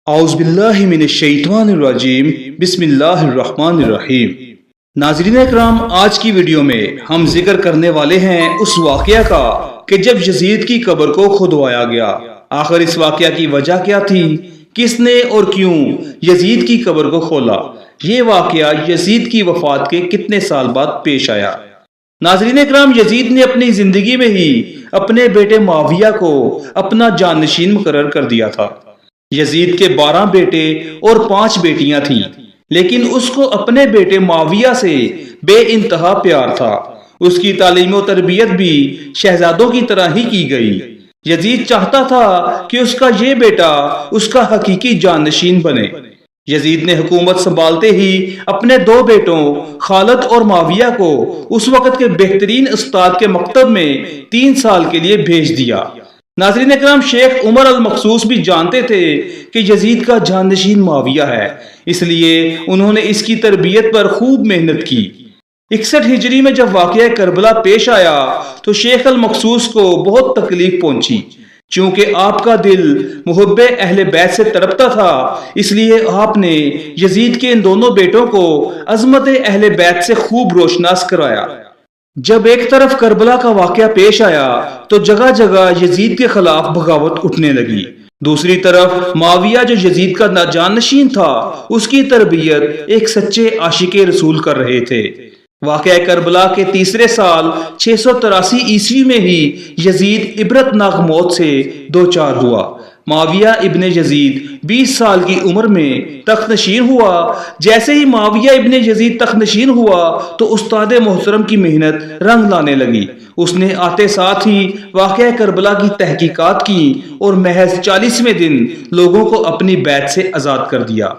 اعوذ باللہ من الشیطان الرجیم بسم اللہ الرحمن الرحیم۔ ناظرین اکرام، آج کی ویڈیو میں ہم ذکر کرنے والے ہیں اس واقعہ کا کہ جب یزید کی قبر کو کھدوایا گیا۔ آخر اس واقعہ کی وجہ کیا تھی؟ کس نے اور کیوں یزید کی قبر کو کھولا؟ یہ واقعہ یزید کی وفات کے کتنے سال بعد پیش آیا؟ ناظرین اکرام، یزید نے اپنی زندگی میں ہی اپنے بیٹے معاویہ کو اپنا جانشین مقرر کر دیا تھا۔ یزید کے 12 بیٹے اور 5 بیٹیاں تھیں، لیکن اس کو اپنے بیٹے معاویہ سے بے انتہا پیار تھا۔ اس کی تعلیم و تربیت بھی شہزادوں کی طرح ہی کی گئی۔ یزید چاہتا تھا کہ اس کا یہ بیٹا اس کا حقیقی جانشین بنے۔ یزید نے حکومت سنبھالتے ہی اپنے 2 بیٹوں خالد اور معاویہ کو اس وقت کے بہترین استاد کے مکتب میں 3 سال کے لیے بھیج دیا۔ ناظرین اکرام، شیخ عمر المخصوص بھی جانتے تھے کہ یزید کا جانشین معاویہ ہے، اس لیے انہوں نے اس کی تربیت پر خوب محنت کی۔ 61 ہجری میں جب واقعہ کربلا پیش آیا تو شیخ المخصوص کو بہت تکلیف پہنچی۔ چونکہ آپ کا دل محب اہل بیت سے تڑپتا تھا، اس لیے آپ نے یزید کے ان دونوں بیٹوں کو عظمت اہل بیت سے خوب روشناس کرایا۔ جب ایک طرف کربلا کا واقعہ پیش آیا تو جگہ جگہ یزید کے خلاف بغاوت اٹھنے لگی۔ دوسری طرف معاویہ جو یزید کا جانشین تھا، اس کی تربیت ایک سچے عاشق رسول کر رہے تھے۔ واقعہ کربلا کے تیسرے سال 683 عیسوی میں ہی یزید عبرتناک موت سے دوچار ہوا۔ معاویہ ابن یزید 20 سال کی عمر میں تخت نشین ہوا۔ جیسے ہی معاویہ ابن یزید تخت نشین ہوا تو استاد محترم کی محنت رنگ لانے لگی۔ اس نے آتے ساتھ ہی واقعہ کربلا کی تحقیقات کی اور محض 40ویں دن لوگوں کو اپنی بیعت سے آزاد کر دیا۔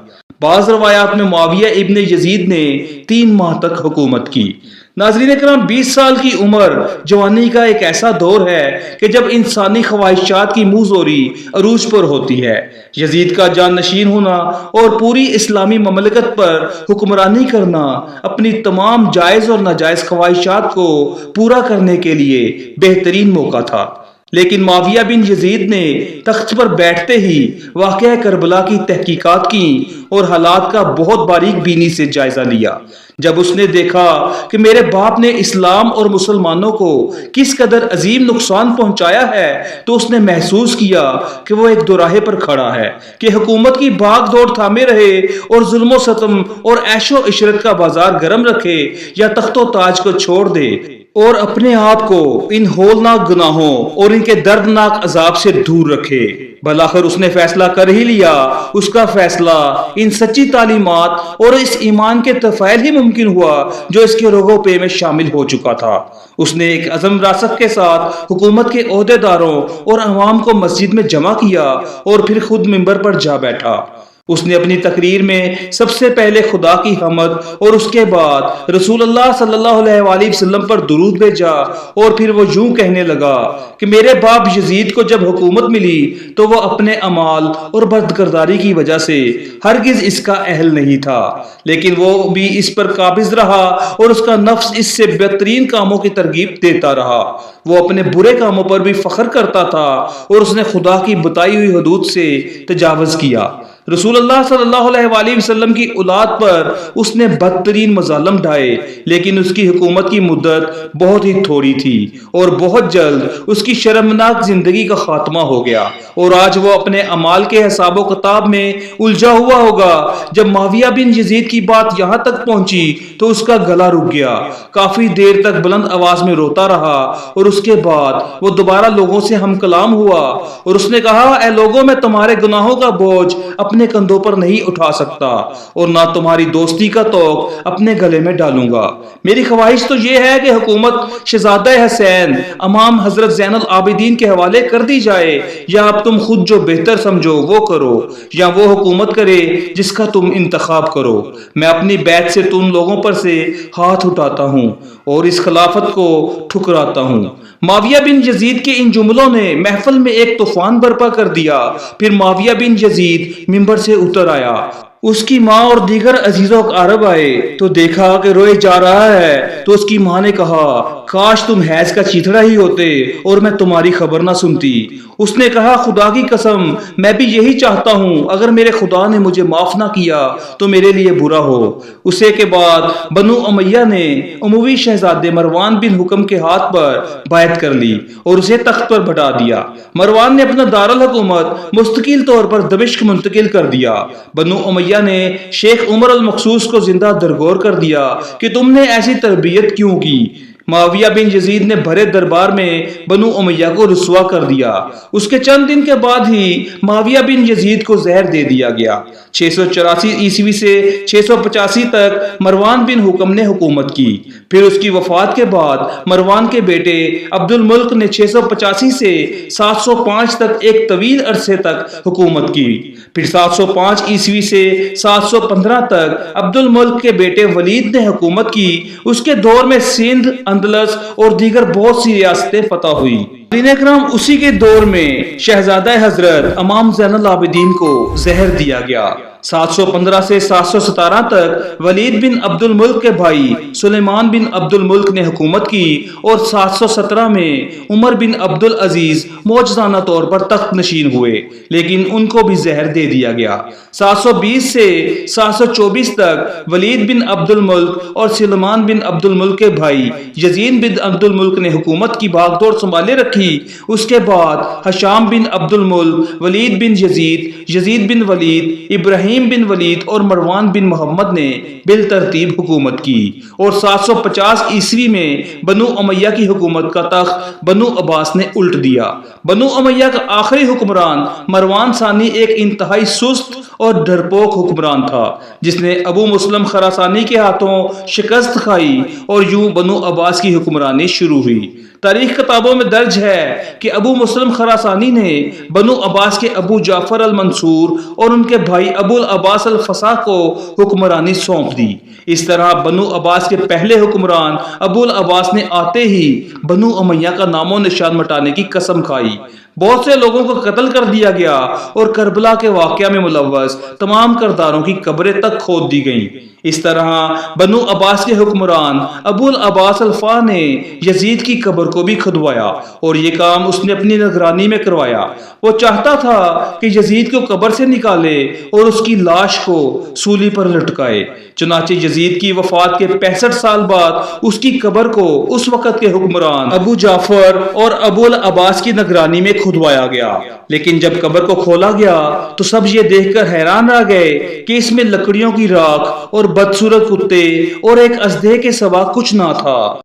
بعض روایات میں معاویہ ابن یزید نے 3 ماہ تک حکومت کی۔ ناظرین اکرام، 20 سال کی عمر جوانی کا ایک ایسا دور ہے کہ جب انسانی خواہشات کی منہ زوری عروج پر ہوتی ہے۔ یزید کا جانشین ہونا اور پوری اسلامی مملکت پر حکمرانی کرنا اپنی تمام جائز اور ناجائز خواہشات کو پورا کرنے کے لیے بہترین موقع تھا۔ لیکن معاویہ بن یزید نے تخت پر بیٹھتے ہی واقعہ کربلا کی تحقیقات کی اور حالات کا بہت باریک بینی سے جائزہ لیا۔ جب اس نے دیکھا کہ میرے باپ نے اسلام اور مسلمانوں کو کس قدر عظیم نقصان پہنچایا ہے، تو اس نے محسوس کیا کہ وہ ایک دوراہے پر کھڑا ہے کہ حکومت کی بھاگ دوڑ تھامے رہے اور ظلم و ستم اور عیش و عشرت کا بازار گرم رکھے، یا تخت و تاج کو چھوڑ دے اور اپنے آپ کو ان ہولناک گناہوں اور ان کے دردناک عذاب سے دور رکھے۔ بالآخر اس نے فیصلہ کر ہی لیا۔ اس کا فیصلہ ان سچی تعلیمات اور اس ایمان کے تفعیل ہی ممکن ہوا جو اس کے رگو پے میں شامل ہو چکا تھا۔ اس نے ایک عزم راست کے ساتھ حکومت کے عہدیداروں اور عوام کو مسجد میں جمع کیا اور پھر خود منبر پر جا بیٹھا۔ اس نے اپنی تقریر میں سب سے پہلے خدا کی حمد اور اس کے بعد رسول اللہ صلی اللہ علیہ وآلہ وسلم پر درود بھیجا، اور پھر وہ یوں کہنے لگا کہ میرے باپ یزید کو جب حکومت ملی تو وہ اپنے اعمال اور بدکرداری کی وجہ سے ہرگز اس کا اہل نہیں تھا، لیکن وہ بھی اس پر قابض رہا اور اس کا نفس اس سے بہترین کاموں کی ترغیب دیتا رہا۔ وہ اپنے برے کاموں پر بھی فخر کرتا تھا اور اس نے خدا کی بتائی ہوئی حدود سے تجاوز کیا۔ رسول اللہ صلی اللہ علیہ وآلہ وسلم کی اولاد پر اس نے بدترین مظالم ڈھائے، لیکن اس کی حکومت کی مدت بہت ہی تھوڑی تھی اور بہت جلد اس کی شرمناک زندگی کا خاتمہ ہو گیا، اور آج وہ اپنے اعمال کے حساب و کتاب میں الجھا ہوا ہوگا۔ جب معاویہ بن یزید کی بات یہاں تک پہنچی تو اس کا گلا رک گیا، کافی دیر تک بلند آواز میں روتا رہا، اور اس کے بعد وہ دوبارہ لوگوں سے ہم کلام ہوا اور اس نے کہا، اے لوگوں، میں تمہارے گناہوں کا بوجھ اپنے کندھوں پر نہیں اٹھا سکتا اور نہ تمہاری دوستی کا طوق اپنے گلے میں ڈالوں گا۔ میری خواہش تو یہ ہے کہ حکومت شہزادہ حسین امام حضرت زین العابدین کے حوالے کر دی جائے، یا اب تم خود جو بہتر سمجھو وہ کرو، یا وہ حکومت کرے جس کا تم انتخاب کرو۔ میں اپنی بیعت سے تم لوگوں پر سے ہاتھ اٹھاتا ہوں اور اس خلافت کو ٹھکراتا ہوں۔ معاویہ بن یزید کے ان جملوں نے محفل میں ایک طوفان برپا کر دیا۔ پھر معاویہ بن یزید منبر سے اتر آیا۔ اس کی ماں اور دیگر عزیز و اقارب آئے تو دیکھا کہ روئے جا رہا ہے، تو اس کی ماں نے کہا، کاش تم حیض کا چیتڑا ہی ہوتے اور میں تمہاری خبر نہ سنتی۔ اس نے کہا خدا کی قسم میں بھی یہی چاہتا ہوں، اگر میرے خدا نے مجھے معاف نہ کیا تو میرے لیے برا ہو۔ اسے کے بعد بنو امیہ نے اموی شہزادے مروان بن حکم کے ہاتھ پر بیعت کر لی اور اسے تخت پر بٹھا دیا۔ مروان نے اپنا دارالحکومت مستقل طور پر دمشق منتقل کر دیا۔ بنو امیہ نے شیخ عمر المخصوص کو زندہ درگور کر دیا کہ تم نے ایسی تربیت کیوں کی۔ معاویہ بن یزید نے بھرے دربار میں بنو امیہ کو رسوا کر دیا۔ اس کے چند دن کے بعد ہی معاویہ بن یزید کو زہر دے دیا گیا۔ 684 عیسوی سے 685 تک مروان بن حکم نے حکومت کی۔ پھر اس کی وفات کے بعد مروان کے بیٹے عبد الملک نے 685 سے 705 تک ایک طویل عرصے تک حکومت کی۔ پھر 705 عیسوی سے 715 تک عبد الملک کے بیٹے ولید نے حکومت کی۔ اس کے دور میں سندھ، اندلس اور دیگر بہت سی ریاستیں فتح ہوئی۔ ناظرین اکرام، اسی کے دور میں شہزادہ حضرت امام زین العابدین کو زہر دیا گیا۔ 715 سے 717 تک ولید بن عبد الملک کے بھائی سلیمان بن عبد الملک نے حکومت کی اور 717 میں عمر بن عبد العزیز معجزانہ طور پر تخت نشین ہوئے، لیکن ان کو بھی زہر دے دیا گیا۔ 720 سے 724 تک ولید بن عبد الملک اور سلیمان بن عبد الملک کے بھائی یزید بن عبد الملک نے حکومت کی بھاگ دوڑ سنبھالے رکھی۔ اس کے بعد ہشام بن عبد الملک، ولید بن یزید، یزید بن ولید، ابراہیم بن ولید اور مروان بن محمد نے بالترتیب حکومت کی اور 750 عیسوی میں بنو امیہ کی حکومت کا تخت بنو عباس نے الٹ دیا۔ بنو امیہ کا آخری حکمران مروان ثانی ایک انتہائی سست اور ڈرپوک حکمران تھا، جس نے ابو مسلم خراسانی کے ہاتھوں شکست کھائی اور یوں بنو عباس کی حکمرانی شروع ہوئی۔ تاریخ کتابوں میں درج ہے کہ ابو مسلم خراسانی نے بنو عباس کے ابو جعفر المنصور اور ان کے بھائی ابو العباس الفصاح کو حکمرانی سونپ دی۔ اس طرح بنو عباس کے پہلے حکمران ابو العباس نے آتے ہی بنو امیہ کا نام و نشان مٹانے کی قسم کھائی۔ بہت سے لوگوں کو قتل کر دیا گیا اور کربلا کے واقعہ میں ملوث تمام کرداروں کی قبریں تک کھود دی گئیں۔ اس طرح بنو عباس کے حکمران ابو العباس الفا نے یزید کی قبر کو بھی کھدوایا اور یہ کام اس نے اپنی نگرانی میں کروایا۔ وہ چاہتا تھا کہ یزید کو قبر سے نکالے اور اس کی لاش کو سولی پر لٹکائے۔ چنانچہ یزید کی وفات کے 65 سال بعد اس کی قبر کو اس وقت کے حکمران ابو جعفر اور ابو العباس کی نگرانی میں کھدوایا گیا، لیکن جب قبر کو کھولا گیا تو سب یہ دیکھ کر حیران رہ گئے کہ اس میں لکڑیوں کی راکھ اور بدصورت کتے اور ایک اژدہے کے سوا کچھ نہ تھا۔